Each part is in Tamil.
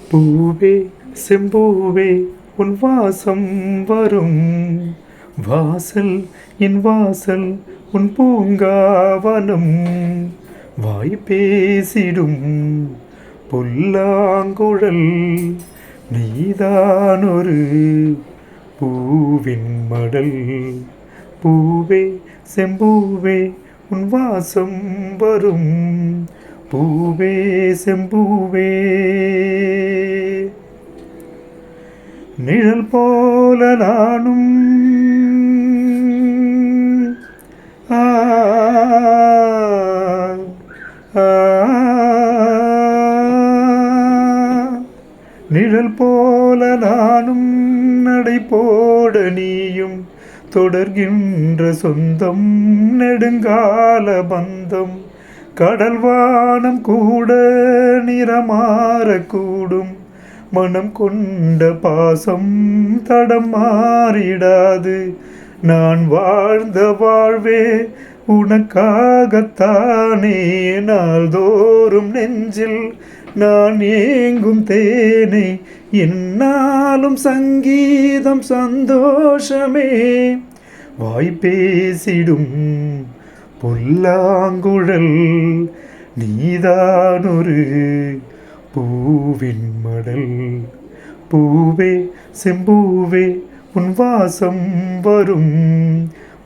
பூவே செம்பூவே உன் வாசம் வரும் வாசல் என் வாசல் உன் பூங்காவனம் வாய் பேசிடும் புல்லாங்குழல் நீதானொரு பூவின் மடல். பூவே செம்பூவே உன் வாசம் வரும் பூவே செம்பூவே. நிழல் போல நானும் நிழல் போல நானும் நடை போட நீயும் தொடர்கின்ற சொந்தம் நெடுங்கால பந்தம். கடல் வானம் கூட நிறமாறக்கூடும் மனம் கொண்ட பாசம் தடம் மாறிடாது. நான் வாழ்ந்த வாழ்வே உனக்காகத்தானே நாள்தோறும் நெஞ்சில் நான் ஏங்கும் தேனே என்னாலும் சங்கீதம் சந்தோஷமே. வாய் பேசிடும் புல்லாங்குழல் நீதானொரு பூவின் மடல். பூவே செம்பூவே உன் வாசம் வரும்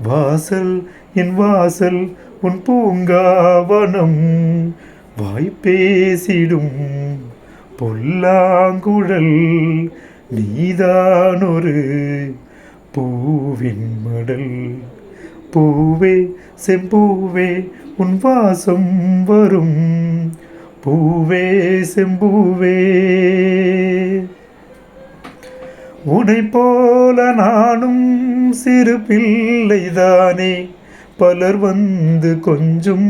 வாசல் என் வாசல் உன் பூங்காவனம் வாய் பேசிடும் புல்லாங்குழல் நீதானொரு பூவின் மடல். பூவே செம்பூவே உன் வாசம் வரும் பூவே செம்பூவே. உனை போல நானும் சிறு பிள்ளைதானே பலர் வந்து கொஞ்சம்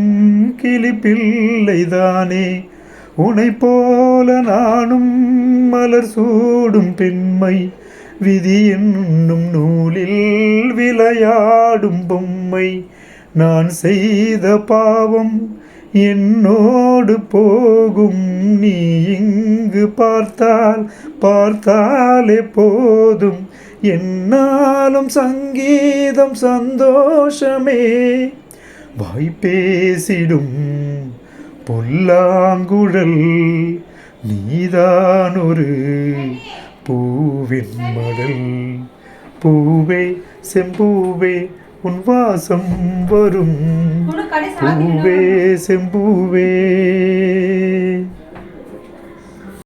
கிளி பிள்ளைதானே. உனை போல நானும் மலர் சூடும் பெண்மை விதி என்னும் நூலில் விளையாடும் பொம்மை. நான் செய்த பாவம் என்னோடு போகும் நீ இங்கு பார்த்தாலே போதும் என்னாலும் சங்கீதம் சந்தோஷமே. வாய் பேசிடும் புல்லாங்குழல் நீதானொரு பூவின் மடல். பூவே செம்பூவே உன் வாசம் வரும் பூவே செம்பூவே.